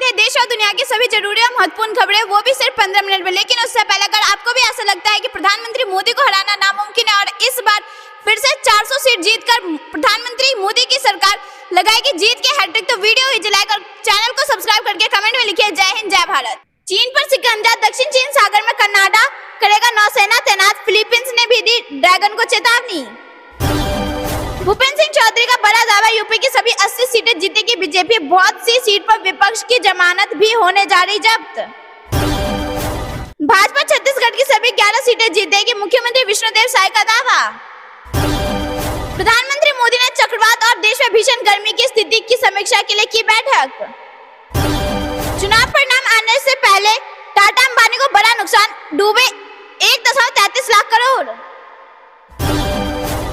है देश और दुनिया की सभी जरूरी और महत्वपूर्ण खबरें, वो भी सिर्फ 15 मिनट में। लेकिन उससे पहले अगर आपको भी ऐसा लगता है कि प्रधानमंत्री मोदी को हराना नामुमकिन है और इस बार फिर से 400 सीट जीतकर प्रधानमंत्री मोदी की सरकार लगाएगी जीत के हैट्रिक, तो वीडियो ही लाइक और चैनल को सब्सक्राइब करके कमेंट में लिखिए जय हिंद जय भारत। चीन पर शिकंजा, दक्षिण चीन सागर में कनाडा करेगा नौसेना तैनात, फिलीपींस ने भी दी ड्रैगन को चेतावनी। भूपेंद्र सिंह चौधरी का बड़ा दावा, यूपी की सभी 80 सीटें जीतेगी बीजेपी, बहुत सी सीट पर विपक्ष की जमानत भी होने जा रही जब्त। भाजपा छत्तीसगढ़ की सभी 11 सीटें जीतेगी, मुख्यमंत्री विष्णुदेव साय का दावा। प्रधानमंत्री मोदी ने चक्रवात और देश में भीषण गर्मी की स्थिति की समीक्षा के लिए की बैठक। चुनाव परिणाम आने से पहले टाटा अंबानी को बड़ा नुकसान, डूबे 1.33 लाख करोड़।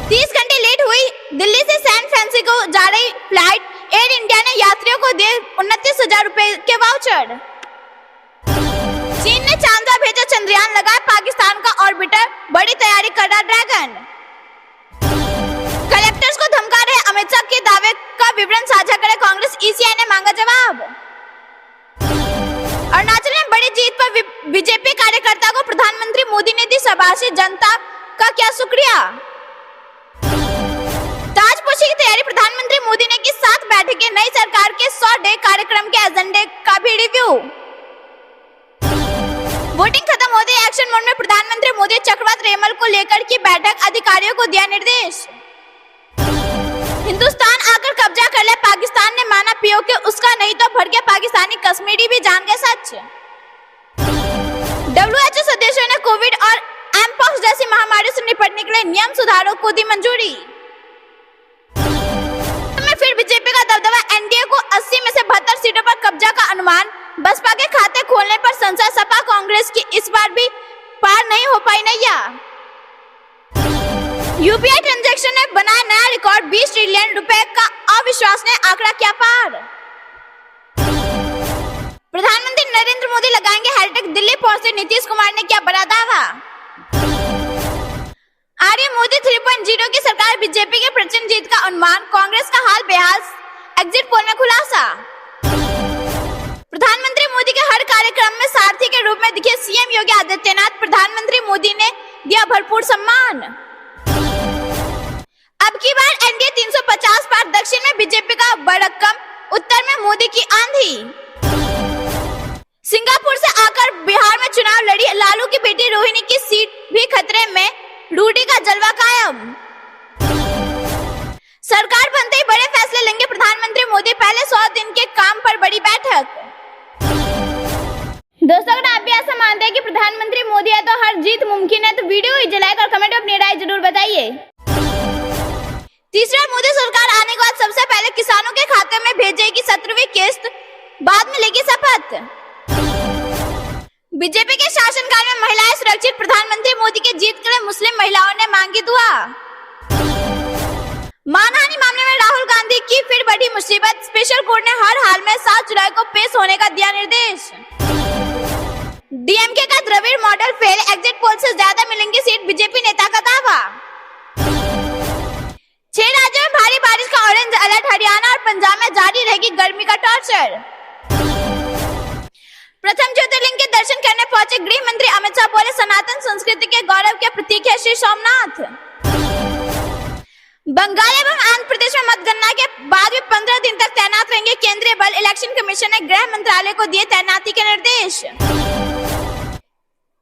30 घंटे लेट हुई दिल्ली से सैन फ्रांसिस्को जा रही फ्लाइट, एयर इंडिया ने यात्रियों को दिए 29,000 रुपए के वाउचर। चीन ने चांद पर भेजा चंद्रयान, लगा पाकिस्तान का ऑर्बिटर, बड़ी तैयारी कर रहा ड्रैगन। कलेक्टर्स को धमका रहे अमित शाह के दावे का विवरण साझा करे कांग्रेस, ईसीआई ने मांगा जवाब। अरुणाचल में बड़ी जीत पर बीजेपी कार्यकर्ता को प्रधानमंत्री मोदी ने दी शाबाशी, जनता का क्या शुक्रिया। ताजपोशी की तैयारी, प्रधानमंत्री मोदी ने की 7 बैठकें, नई सरकार के 100 डे कार्यक्रम के एजेंडे का भी रिव्यू। वोटिंग खत्म होते एक्शन मोड में प्रधानमंत्री मोदी, चक्रवात रेमल को लेकर की बैठक, अधिकारियों को दिया निर्देश। हिंदुस्तान आकर कब्जा कर ले पाकिस्तान ने माना पीओके उसका नहीं तो भड़के पाकिस्तानी, कश्मीरी भी जान गए सच। WHO सदस्यों ने कोविड और एमपॉक्स जैसी महामारी से निपटने के लिए नियम सुधारों को दी मंजूरी। फिर बीजेपी का दबदबा, एनडीए को 80 में से 72 सीटों पर कब्जा का अनुमान, बसपा के खाते खोलने पर संसद, सपा कांग्रेस की इस बार भी पार नहीं हो पाई नैया। यूपीआई ट्रांजैक्शन ने बनाया नया रिकॉर्ड, 20 ट्रिलियन रुपए का अविश्वसनीय आंकड़ा किया पार। प्रधानमंत्री नरेंद्र मोदी लगाएंगे हैट्रिक, दिल्ली पहुंचे नीतीश कुमार ने किया बड़ा दावा। आर्य मोदी 3.0 की सरकार, बीजेपी के प्रचंड जीत का अनुमान, कांग्रेस का हाल बेहाल, एग्जिट पोल में खुलासा। प्रधानमंत्री मोदी के हर कार्यक्रम में सारथी के रूप में दिखे सीएम योगी आदित्यनाथ, प्रधानमंत्री मोदी ने दिया भरपूर सम्मान। अब की बार एनडीए 350 पार, दक्षिण में बीजेपी का बड़कम, उत्तर में मोदी की आंधी। सिंगापुर से आकर बिहार में चुनाव लड़ी लालू की बेटी रोहिणी की सीट भी खतरे में, रूडी का जलवा कायम। सरकार बनते ही बड़े फैसले लेंगे प्रधानमंत्री मोदी, पहले 100 दिन के काम पर बड़ी बैठक। दोस्तों अगर आप भी ऐसा मानते हैं कि प्रधानमंत्री मोदी है तो हर जीत मुमकिन है, तो वीडियो ही लाइक और कमेंट में अपनी राय जरूर बताइए। तीसरा, मोदी सरकार आने के बाद सबसे पहले किसानों के खाते में भेजेगी 17वीं किस्त, बाद में लेगी शपथ। बीजेपी के शासनकाल में महिलाएं सुरक्षित, प्रधानमंत्री मोदी के जीत के लिए मुस्लिम महिलाओं ने मांगी दुआ। मानहानि मामले में राहुल गांधी की फिर बड़ी मुसीबत, स्पेशल कोर्ट ने हर हाल में 7 जुलाई को पेश होने का दिया निर्देश। डीएमके का Dravida model fail, exit poll से ज्यादा मिलेंगी सीट, बीजेपी नेता का दावा। 6 राज्यों में भारी बारिश का ऑरेंज अलर्ट, हरियाणा और पंजाब में जारी रहेगी गर्मी का टॉर्चर। प्रथम ज्योतिर्लिंग के दर्शन करने पहुंचे गृह मंत्री अमित शाह, बोले सनातन संस्कृति के गौरव के प्रतीक है श्री सोमनाथ। बंगाल एवं आंध्र प्रदेश में मतगणना के बाद भी 15 दिन तक तैनात रहेंगे केंद्रीय बल, इलेक्शन कमीशन ने गृह मंत्रालय को दिए तैनाती के निर्देश।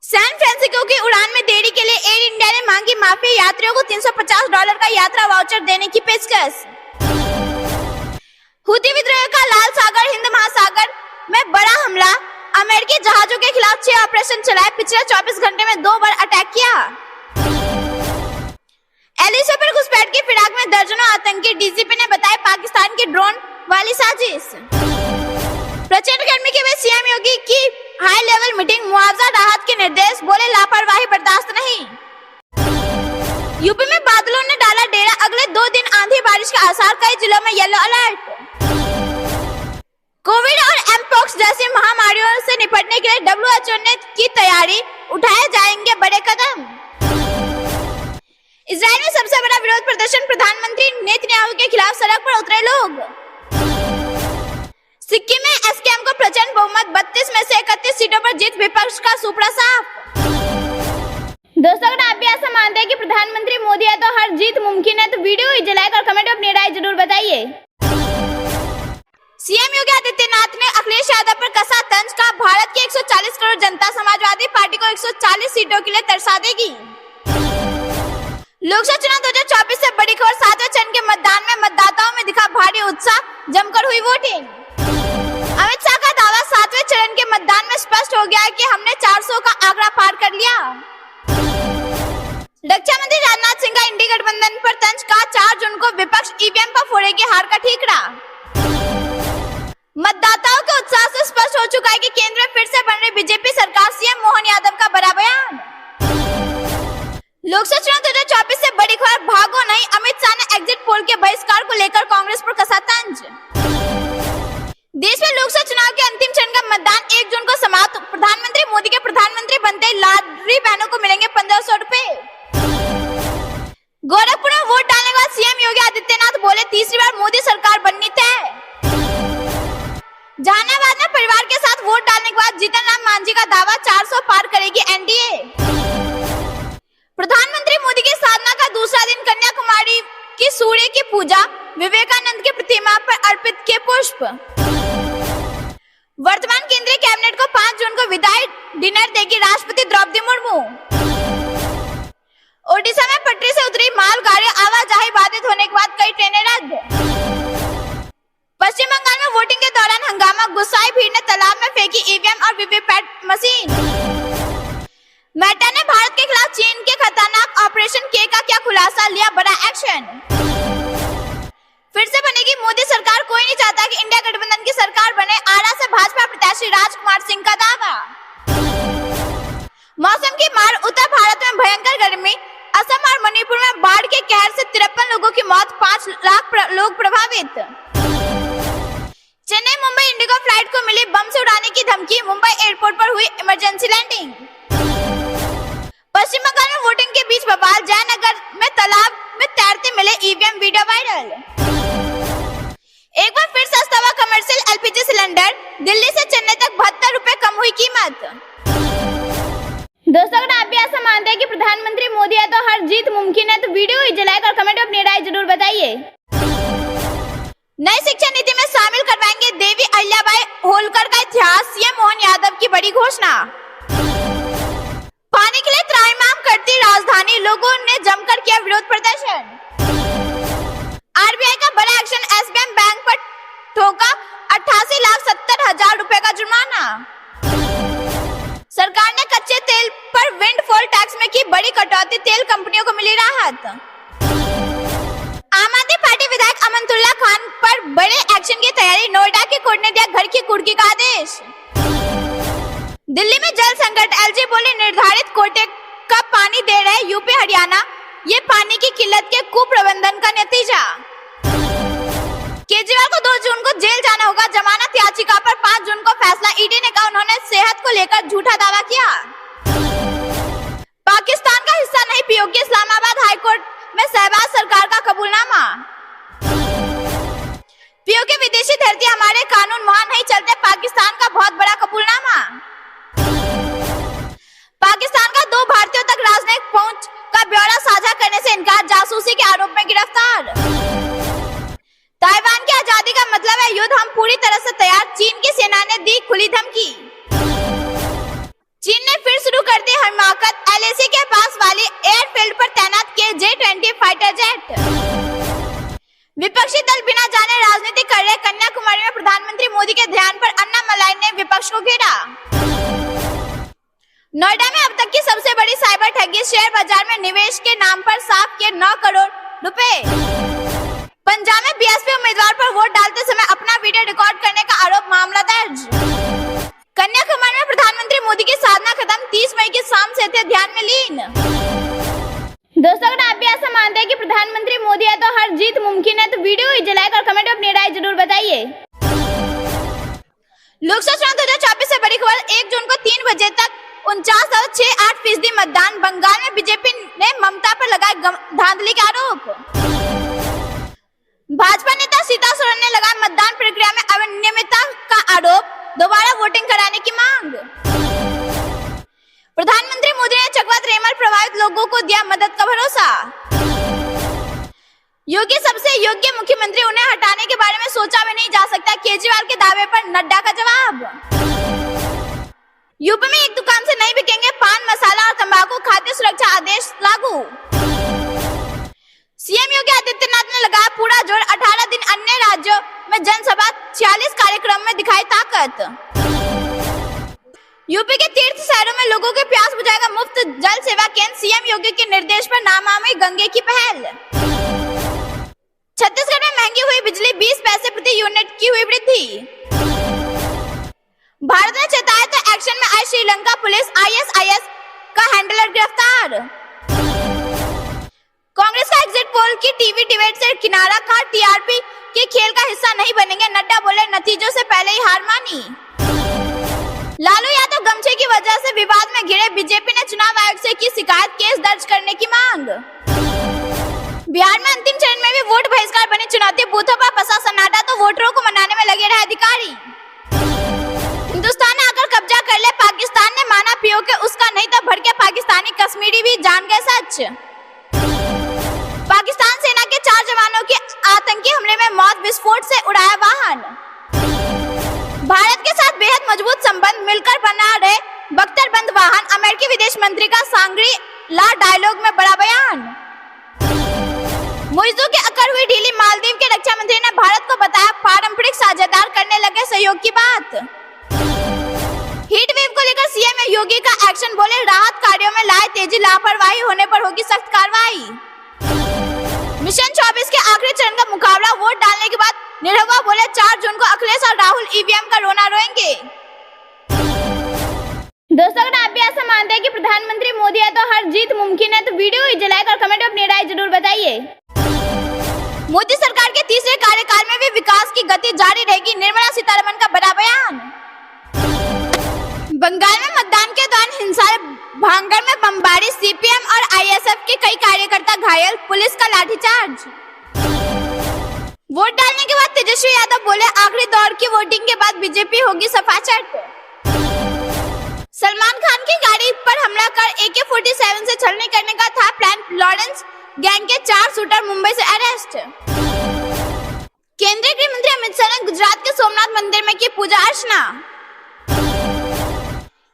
सैन फ्रांसिस्को की उड़ान में देरी के लिए एयर इंडिया ने मांगी माफी, यात्रियों को $350 का यात्रा वाउचर देने की पेशकश। हुती विद्रोह का लाल सागर, हिंद महासागर में बड़ा हमला, अमेरिकी जहाजों के खिलाफ 6 ऑपरेशन चलाए, पिछले 24 घंटे में 2 बार अटैक किया। एलओसी पर घुसपैठ की फिराक में दर्जनों आतंकी, डीजीपी ने बताया पाकिस्तान की ड्रोन वाली साजिश। प्रचंड गर्मी के बीच सीएम योगी की हाई लेवल मीटिंग, मुआवजा राहत के निर्देश, बोले लापरवाही बर्दाश्त नहीं। यूपी में बादलों ने डाला डेरा, अगले 2 दिन आंधी बारिश के आसार, कई जिलों में येलो अलर्ट। कोविड और एमपॉक्स जैसी महामारियों से निपटने के लिए WHO ने की तैयारी, उठाए जाएंगे बड़े कदम। इजराइल में सबसे बड़ा विरोध प्रदर्शन, प्रधानमंत्री नेतन्याहू के खिलाफ सड़क पर उतरे लोग। सिक्किम में एसकेएम को प्रचंड पर जीत विपक्ष का सुपड़ा साफ। दोस्तों अगर आप भी ऐसा मानते हैं कि प्रधानमंत्री मोदी है तो हर जीत मुमकिन है तो वीडियो को लाइक और कमेंट में अपनी राय जरूर बताइए। सीएम योगी आदित्यनाथ ने अखिलेश यादव पर कसा तंज का भारत की 140 करोड़ जनता समाजवादी पार्टी को 140 सीटों के लिए तरसा देगी। लोकसभा चुनाव 2024 से बड़ी खबर, 7वें चरण के मतदान में मतदाताओं में दिखा भारी उत्साह, जमकर हुई वोटिंग। अमित शाह का दावा, 7वें चरण के मतदान में स्पष्ट हो गया है कि हमने 400 का आंकड़ा पार कर लिया। रक्षा मंत्री राजनाथ सिंह का इंडी गठबंधन पर तंज का, 4 जून को विपक्ष ईवीएम पर फोड़ेगी हार का ठीकरा। मतदाताओं के उत्साह से स्पष्ट हो चुका है कि केंद्र में फिर से बन रही बीजेपी सरकार, सीएम मोहन यादव का बड़ा बयान। लोकसभा चुनाव 2024 से बड़ी खबर, भागो नहीं, अमित शाह ने एग्जिट पोल के बहिष्कार को लेकर कांग्रेस पर कसा तंज। देश में लोकसभा चुनाव के अंतिम चरण का मतदान 1 जून को समाप्त। प्रधानमंत्री मोदी के प्रधानमंत्री बनते ही लाडली बहनों को मिलेंगे 1500 रुपए। गोरखपुर में वोट डालने के बाद सीएम योगी आदित्यनाथ बोले, तीसरी बार मोदी सरकार बननी तय। जहानाबाद में परिवार के साथ वोट डालने के बाद जीतन राम मांझी का दावा, 400 पार करेगी एनडीए। प्रधानमंत्री मोदी की साधना का दूसरा दिन, कन्याकुमारी की सूर्य की पूजा, विवेकानंद की प्रतिमा पर अर्पित किए पुष्प। वर्तमान केंद्रीय कैबिनेट को 5 जून को विदाई डिनर देगी राष्ट्रपति द्रौपदी मुर्मू। ओडिशा में पटरी से उतरी मालगाड़ी, आवाजाही बाधित होने के बाद कई ट्रेनें रद्द। पश्चिम बंगाल में वोटिंग के दौरान हंगामा, गुस्साई भीड़ ने तालाब में फेंकी ईवीएम और वीवीपैट मशीन। मेटा ने भारत के खिलाफ चीन के खतरनाक ऑपरेशन के का क्या खुलासा, लिया बड़ा एक्शन। फिर से बनेगी मोदी सरकार, कोई नहीं चाहता कि इंडिया गठबंधन की सरकार बने, आरा से भाजपा प्रत्याशी राजकुमार सिंह का दावा। मौसम की मार, उत्तर भारत में भयंकर गर्मी, असम और मणिपुर में बाढ़ के कहर से 53 लोगों की मौत, 5 लाख लोग प्रभावित। चेन्नई मुंबई इंडिगो फ्लाइट को मिली बम से उड़ाने की धमकी, मुंबई एयरपोर्ट पर हुई इमरजेंसी लैंडिंग। पश्चिम बंगाल में वोटिंग के बीच बवाल, जयनगर में तालाब में तैरते मिले ईवीएम, वीडियो वायरल। एक बार फिर सस्ता हुआ कमर्शियल एलपीजी सिलेंडर, दिल्ली से चेन्नई तक 72 रुपए कम हुई कीमत। दोस्तों अगर आप भी ऐसा मानते हैं कि प्रधानमंत्री मोदी है तो हर जीत मुमकिन है तो वीडियो को लाइक और कमेंट में अपनी राय जरूर बताइए। नई शिक्षा नीति में शामिल करवाएंगे देवी अहिल्याबाई होलकर का इतिहास, सीएम मोहन यादव की बड़ी घोषणा। पानी के लिए त्राहिमाम करती राजधानी, लोगों ने जमकर किया विरोध प्रदर्शन। आरबीआई का बड़ा एक्शन, एसबीआई बैंक पर ठोका 88,70,000 रुपए का जुर्माना। सरकार ने कच्चे तेल पर विंडफॉल टैक्स में की बड़ी कटौती, तेल कंपनियों को मिली राहत। आम आदमी पार्टी विधायक अमनतुल्ला खान पर बड़े एक्शन की तैयारी, नोएडा की कोर्ट ने दिया घर की कुर्की का आदेश। दिल्ली में जल संकट, एलजी बोले निर्धारित कोटे का पानी दे रहे यूपी हरियाणा, ये पानी की किल्लत के कुप्रबंधन का नतीजा। केजरीवाल को 2 जून को जेल जाना होगा, जमानत याचिका पर 5 जून को फैसला, ईडी ने कहा उन्होंने सेहत को लेकर झूठा दावा किया। पाकिस्तान का हिस्सा नहीं पीओके, इस्लामाबाद हाईकोर्ट में शहबाज सरकार का कबूलनामा। पीओके विदेशी धरती, हमारे कानून वहां नहीं चलते, पाकिस्तान का बहुत बड़ा कबूलनामा। पाकिस्तान का 2 भारतीयों तक राजनयिक पहुंच का ब्यौरा साझा करने से इनकार, जासूसी के आरोप में गिरफ्तार। ताइवान की आजादी का मतलब है युद्ध, हम पूरी तरह से तैयार, चीन की सेना ने दी खुली धमकी। चीन ने फिर शुरू कर दी हिमाकत, एलएसी के पास वाली एयरफील्ड पर तैनात किए J-20 फाइटर जेट। विपक्षी दल बिना जाने राजनीति कर रहे, कन्याकुमारी में प्रधानमंत्री मोदी के ध्यान पर अन्नामलाई ने विपक्ष को घेरा। नोएडा में अब तक की सबसे बड़ी साइबर ठगी, शेयर बाजार में निवेश के नाम पर साफ किए 9 करोड़ रुपए। पंजाब में बीएसपी उम्मीदवार पर वोट डालते समय अपना वीडियो रिकॉर्ड करने का आरोप, मामला दर्ज। कन्याकुमारी में प्रधानमंत्री मोदी की साधना खत्म, 30 मई की शाम से थे ध्यान में लीन। दोस्तों अगर आप भी ऐसा मानते हैं कि प्रधानमंत्री मोदी है तो हर जीत मुमकिन है तो वीडियो को लाइक और कमेंट में अपनी राय जरूर बताइए। लोकसभा चुनाव 2024 से बड़ी खबर, 1 जून को 3 बजे तक 49.68% मतदान, बंगाल में बीजेपी ने ममता पर लगाए धांधली के आरोप। भाजपा नेता सीता सोरेन ने लगाया मतदान प्रक्रिया में अनियमितता का आरोप, दोबारा वोटिंग कराने की मांग। प्रधानमंत्री मोदी ने चक्रवात रेमल प्रभावित लोगों को दिया मदद का भरोसा। योगी सबसे योग्य मुख्यमंत्री, उन्हें हटाने के बारे में सोचा भी नहीं जा सकता, केजरीवाल के दावे पर नड्डा का जवाब। यूपी में एक दुकान से नहीं बिकेंगे पान मसाला और तंबाकू, खाद्य सुरक्षा आदेश लागू। सीएम योगी आदित्यनाथ ने लगाया पूरा जोर, 18 दिन अन्य राज्यों में जनसभा, 46 कार्यक्रम में दिखाई ताकत। यूपी के तीर्थ शहरों में लोगों के प्यास बुझाएगा मुफ्त जल सेवा केंद्र, सीएम योगी के निर्देश पर नमामि गंगे की पहल। छत्तीसगढ़ में महंगी हुई बिजली, 20 पैसे प्रति यूनिट की हुई वृद्धि। भारत ने चेताया तो एक्शन में आई श्रीलंका पुलिस, आईएसआईएस का हैंडलर गिरफ्तार। कांग्रेस का एग्जिट पोल की टीवी डिबेट से किनारा खा, टीआरपी के खेल का हिस्सा नहीं बनेंगे, नड्डा बोले नतीजों से पहले ही हार मानी। लालू यादव गमछे की वजह से विवाद में घिरे, बीजेपी ने चुनाव आयोग से की शिकायत, केस दर्ज करने की मांग। बिहार में अंतिम चरण में भी वोट बहिष्कार बनी चुनौती, बूथों पर पसा सन्नाटा तो वोटरों को मनाने में लगे रहे अधिकारी। हिंदुस्तान ने आकर कब्जा कर ले, पाकिस्तान ने माना पीओके उसका नहीं, तो भड़के पाकिस्तानी कश्मीरी भी जान गए सच। पाकिस्तान सेना के 4 जवानों की आतंकी हमले में मौत, विस्फोट से उड़ाया वाहन। भारत के साथ बेहद मजबूत संबंध, मिलकर बना रहे बख्तरबंद वाहन, अमेरिकी विदेश मंत्री का सांगरी ला डायलॉग में बड़ा बयान। मुइज़्ज़ू की अकड़ हुई ढीली, मालदीव के रक्षा मंत्री ने भारत को बताया पारंपरिक साझेदार, करने लगे सहयोग की बात। हीट वेव को लेकर सीएम योगी का एक्शन, बोले राहत कार्यों में लाए तेजी, लापरवाही होने पर होगी सख्त कार्रवाई। मिशन 24 के आखिरी चरण का मुकाबला, वोट डालने के बाद निरहुआ बोले 4 जून को अखिलेश और राहुल ईवीएम का रोना रोएंगे। दोस्तों अगर आप भी ऐसा मानते हैं कि प्रधानमंत्री मोदी है तो हर जीत मुमकिन है, तो वीडियो ही जलाइए और कमेंट में अपनी राय जरूर बताइए। मोदी सरकार के तीसरे कार्यकाल में भी विकास की गति जारी रहेगी, निर्मला सीतारमण का बड़ा बयान। बंगाल में मतदान के दौरान हिंसा, भांगड़ में बमबारी, सीपीएम और आईएसएफ के कई कार्यकर्ता घायल, पुलिस का लाठीचार्ज। वोट डालने के बाद तेजस्वी यादव बोले आखिरी दौर की वोटिंग के बाद बीजेपी होगी सफाचट। सलमान खान की गाड़ी पर हमला कर AK-47 से छलनी करने का था प्लान, लॉरेंस गैंग के 4 शूटर मुंबई से अरेस्ट। केंद्रीय गृह मंत्री अमित शाह ने गुजरात के सोमनाथ मंदिर में की पूजा अर्चना।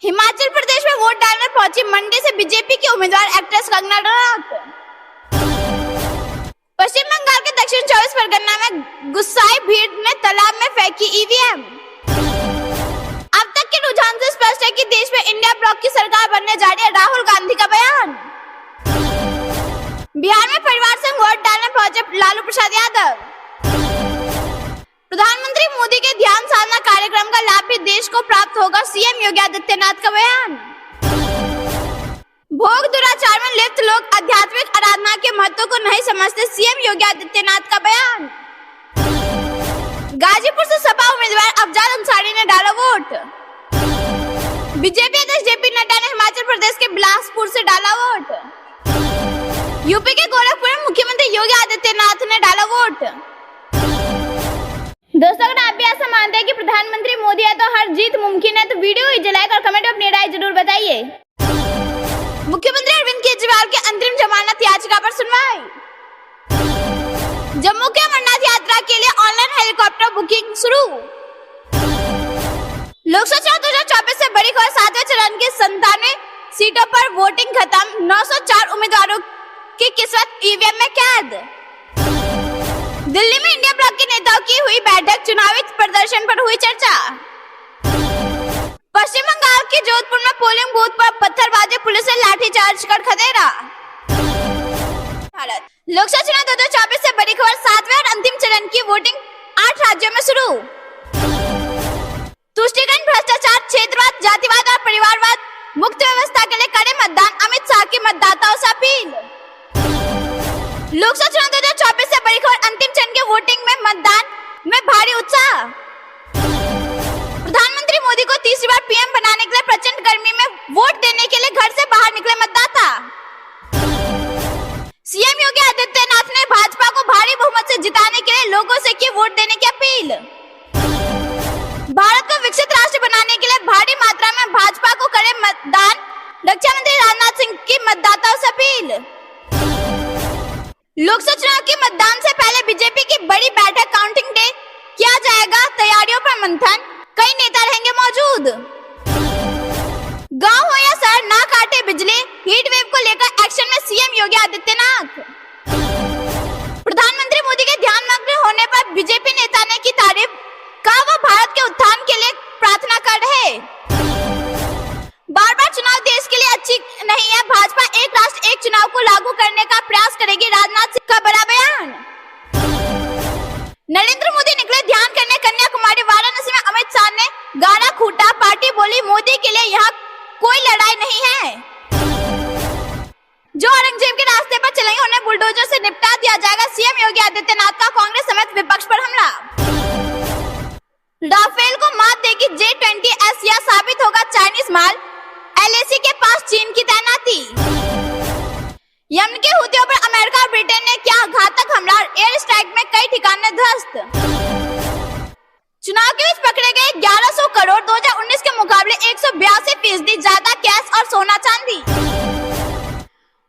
हिमाचल प्रदेश में वोट डालने पहुंची मंडी से बीजेपी की उम्मीदवार एक्ट्रेस कंगना रनौत। पश्चिम बंगाल के दक्षिण 24 परगना में गुस्साई भीड़ ने तालाब में फेंकी ईवीएम। अब तक के रुझान से स्पष्ट है कि देश में इंडिया ब्लॉक की सरकार बनने जा रही है, राहुल गांधी का बयान। बिहार में परिवार संग वोट डालने पहुंचे लालू प्रसाद यादव। प्रधानमंत्री मोदी के ध्यान साधना कार्यक्रम का लाभ भी देश को प्राप्त होगा, सीएम योगी आदित्यनाथ का बयान। भोग दुराचार में लिप्त लोग आध्यात्मिक आराधना के महत्व को नहीं समझते, सीएम योगी आदित्यनाथ का बयान। गाजीपुर से सपा उम्मीदवार अफजाल अंसारी ने डाला वोट। बीजेपी अध्यक्ष जेपी नड्डा ने हिमाचल प्रदेश के बिलासपुर से डाला वोट। यूपी के गोरखपुर में मुख्यमंत्री योगी आदित्यनाथ ने डाला वोट। दोस्तों अगर आप भी ऐसा मानते हैं कि प्रधानमंत्री मोदी है तो हर जीत मुमकिन है, तो वीडियो ही जलाइए और कमेंट में अपनी राय जरूर बताइए। मुख्यमंत्री अरविंद केजरीवाल के अंतरिम जमानत याचिका पर सुनवाई। जम्मू के अमरनाथ यात्रा के लिए ऑनलाइन हेलीकॉप्टर बुकिंग शुरू। लोकसभा चुनाव 2024 से बड़ी खबर, 7वें चरण की 97 सीटों पर वोटिंग खत्म, 904 उम्मीदवारों की किस्मत ईवीएम में कैद। दिल्ली में इंडिया ब्लॉक के नेताओं की हुई बैठक, चुनावी प्रदर्शन पर हुई चर्चा। पश्चिम बंगाल के जोधपुर में पोलिंग बूथ पर पत्थरबाजी, पुलिस ने लाठीचार्ज कर खदेड़ा। लोकसभा चुनाव 2024 से बड़ी खबर, 7वें और अंतिम चरण की वोटिंग 8 राज्यों में शुरू। तुष्टिकरण, भ्रष्टाचार, क्षेत्रवाद, जातिवाद और परिवारवाद मुक्त व्यवस्था के लिए कड़े मतदान, अमित शाह की मतदाताओं से अपील। लोकसभा चुनाव 2024 से बड़ी खबर, अंतिम चरण के वोटिंग में मतदान में भारी उत्साह। प्रधानमंत्री मोदी को तीसरी बार पीएम बनाने के लिए प्रचंड गर्मी में वोट देने के लिए घर से बाहर निकले मतदाता। सीएम योगी आदित्यनाथ ने भाजपा को भारी बहुमत से जिताने के लिए लोगों से की वोट देने की अपील। भारत को विकसित राष्ट्र बनाने के लिए भारी मात्रा में भाजपा को करे मतदान, रक्षा मंत्री राजनाथ सिंह की मतदाताओं से अपील। लोकसभा चुनाव के मतदान से पहले बीजेपी की बड़ी बैठक काउंटिंग डे किया जाएगा, तैयारियों पर मंथन, कई नेता रहेंगे मौजूद। गांव हो या शहर ना काटे बिजली, हीट वेव को लेकर एक्शन में सीएम योगी आदित्यनाथ। प्रधानमंत्री मोदी के ध्यान मग्न होने पर बीजेपी नेता ने की तारीफ, कहा वो भारत के उत्थान के लिए प्रार्थना कर रहे। बार बार चुनाव देश के लिए अच्छी नहीं है, भाजपा एक राष्ट्र एक चुनाव को लागू करने का प्रयास करेगी, राजनाथ सिंह का बड़ा बयान। नरेंद्र मोदी निकले ध्यान करने कन्याकुमारी, वाराणसी में अमित शाह ने गाना खूटा, पार्टी बोली मोदी के लिए यहाँ कोई लड़ाई नहीं है। जो औरंगजेब के रास्ते पर चलेंगे उन्हें बुलडोजर से निपटा दिया जाएगा, सीएम योगी आदित्यनाथ का कांग्रेस समेत विपक्ष पर हमला। राफेल को मात देगी J-20S, यह साबित होगा चाइनीज माल, LAC के पास चीन की तैनाती। यमन के हुतियों पर अमेरिका और ब्रिटेन ने किया घातक हमला, एयर स्ट्राइक में कई ठिकाने ध्वस्त। चुनाव के बीच पकड़े गए 1100 करोड़, 2019 के मुकाबले 182% ज्यादा कैश और सोना चांदी।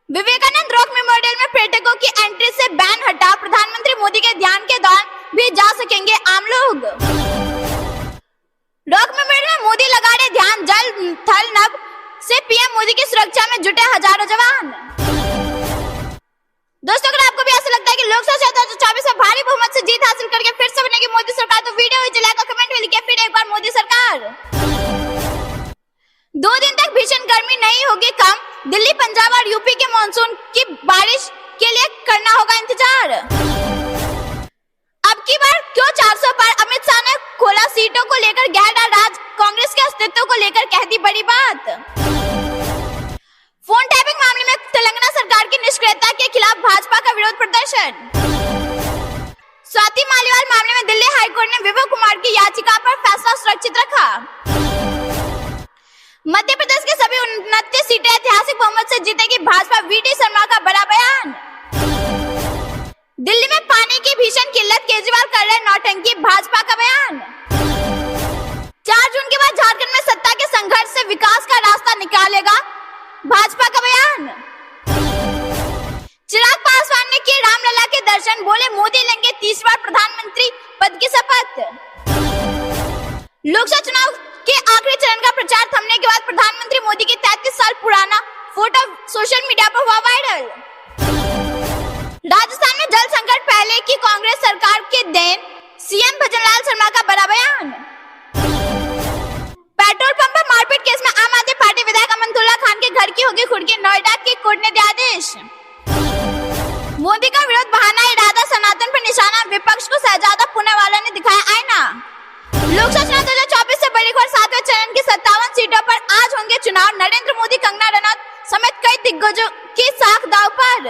विवेकानंद रॉक मेमोरियल में पर्यटकों की एंट्री से बैन हटा, प्रधानमंत्री मोदी के ध्यान के दौरान भी जा सकेंगे आम लोग। रॉक मेमोरियल में मोदी लगा रहे ध्यान, जल थल नभ से पीएम मोदी की सुरक्षा में जुटे हजारों जवान। दोस्तों, अगर आपको भी ऐसा लगता है कि लोकसभा 2024 में भारी बहुमत से जीत हासिल करके फिर से बनेगी मोदी सरकार, तो वीडियो नीचे लाइक और कमेंट में लिखिए फिर एक बार मोदी सरकार। 2 दिन तक भीषण गर्मी नहीं होगी कम, दिल्ली, पंजाब और यूपी के मानसून की बारिश के लिए करना होगा इंतजार। अब की बार क्यों 400 पार, अमित शाह ने खोला सीटों को लेकर गहरा राज, कांग्रेस के अस्तित्व को लेकर कह दी बड़ी बात। फोन टैपिंग मामले में तेलंगाना सरकार की निष्क्रियता के खिलाफ भाजपा का विरोध प्रदर्शन। स्वाति मालीवाल मामले में दिल्ली हाईकोर्ट ने विभव कुमार की याचिका पर फैसला सुरक्षित रखा। मध्य प्रदेश के सभी 29 सीटें ऐतिहासिक बहुमत से जीतेगी भाजपा, VD शर्मा का बड़ा बयान। दिल्ली में पानी की भीषण किल्लत, केजरीवाल कर रहे नौटंकी, भाजपा का बयान। 4 जून के बाद झारखंड में सत्ता के संघर्ष से विकास का रास्ता निकालेगा, भाजपा का बयान। चिराग पासवान ने किए रामलला के दर्शन, बोले मोदी लेंगे 30 बार प्रधानमंत्री पद की शपथ। लोकसभा चुनाव के आखिरी चरण का प्रचार थमने के बाद प्रधानमंत्री मोदी की 33 साल पुराना फोटो सोशल मीडिया पर हुआ वायरल। राजस्थान में जल संकट पहले की कांग्रेस सरकार के देन, सीएम भजनलाल शर्मा का बड़ा बयान। पेट्रोल पंप पर मारपीट केस में आम आदमी पार्टी विधायक अमनतुल्ला खान के घर की होगी खुड़की, नोएडा की कोर्ट ने दिया आदेश। मोदी का विरोध बहाना, इरादा सनातन पर निशाना, विपक्ष को शहजादा पूनावाला ने दिखाया आईना। लोकसभा चुनाव 2024 से बड़ी खबर, 7वें चरण की 57 सीटों पर आज होंगे चुनाव, नरेंद्र मोदी, कंगना रनौत समेत कई दिग्गजों की साख दांव पर।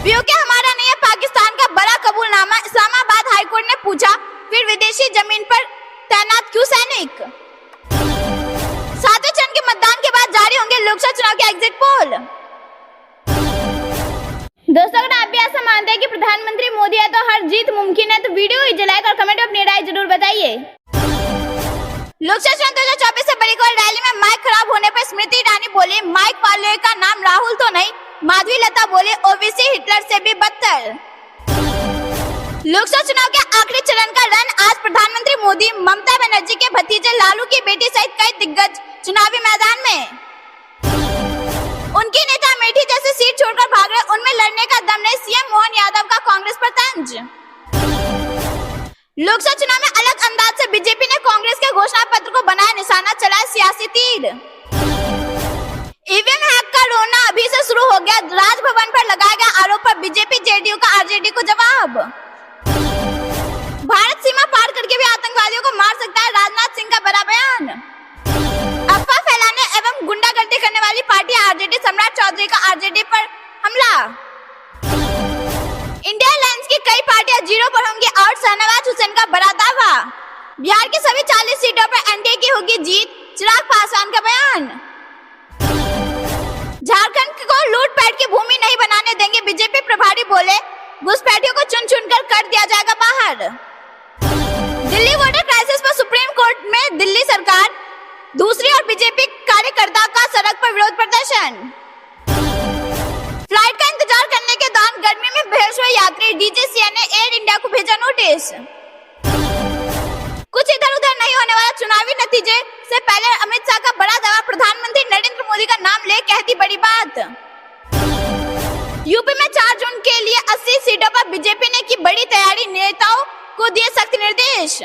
पीओके हमारा नहीं है, पाकिस्तान का बड़ा कबूलनामा, इस्लामाबाद हाईकोर्ट ने पूछा फिर विदेशी जमीन पर तैनात क्यों सैनिक। 7वें चरण के मतदान के बाद जारी होंगे लोकसभा चुनाव के एग्जिट पोल। दोस्तों, अगर आप भी ऐसा मानते हैं कि प्रधानमंत्री मोदी है तो हर जीत मुमकिन है, तो वीडियो को लाइक और कमेंट में अपनी राय जरूर बताइए। लोकसभा चुनाव 2024 से बड़ी खबर, रैली में माइक खराब होने पर स्मृति ईरानी बोली, माइक वाले का नाम राहुल तो नहीं, माधवी लता बोले ओबीसी हिटलर से भी बदतर। लोकसभा चुनाव के आखिरी चरण का रन आज प्रधानमंत्री मोदी, ममता बनर्जी के भतीजे लालू की बेटी सहित कई दिग्गज चुनावी मैदान में। उनके नेता अमेठी जैसे सीट छोड़कर भाग रहे, उनमें लड़ने का दम नहीं, सीएम मोहन यादव का कांग्रेस पर तंज। लोकसभा चुनाव में अलग अंदाज से बीजेपी ने कांग्रेस के घोषणा पत्र को बनाया निशाना, चलाया सियासी तीर। ईवीएम हैक का रोना अभी से शुरू हो गया, राजभवन पर लगाया गया आरोप पर बीजेपी जेडीयू का आरजेडी को जवाब। भारत सीमा पार करके भी आतंकवादियों को मार सकता है, राजनाथ सिंह का बड़ा बयान। अफवाह फैलाने एवं गुंडागर्दी करने वाली पार्टी आरजेडी, सम्राट चौधरी का आरजेडी पर हमला। इंडिया अलायंस की कई पार्टियां जीरो पर होंगी और शहनवाज हुसैन का बड़ा दावा। बिहार की सभी 40 सीटों पर एनडीए की होगी जीत, चिराग पासवान का बयान। झारखंड को लूटपाट की भूमि नहीं बनाने देंगे, बीजेपी प्रभारी बोले, घुसपैठियों को चुन चुन कर दिया जाएगा बाहर। दिल्ली वाटर क्राइसिस पर सुप्रीम कोर्ट में दिल्ली सरकार दूसरी और बीजेपी कार्यकर्ता का सड़क पर विरोध प्रदर्शन। फ्लाइट का इंतजार करने के दौरान गर्मी में बेहोश हुए यात्री, डीजीसीए ने एयर इंडिया को भेजा नोटिस। कुछ इधर उधर नहीं होने वाला चुनावी नतीजे से पहले अमित शाह का बड़ा दावा, प्रधानमंत्री नरेंद्र मोदी का नाम ले कहती बड़ी बात। यूपी में 4 जून के लिए 80 सीटों पर बीजेपी ने की बड़ी तैयारी, नेताओं को दिए सख्त निर्देश।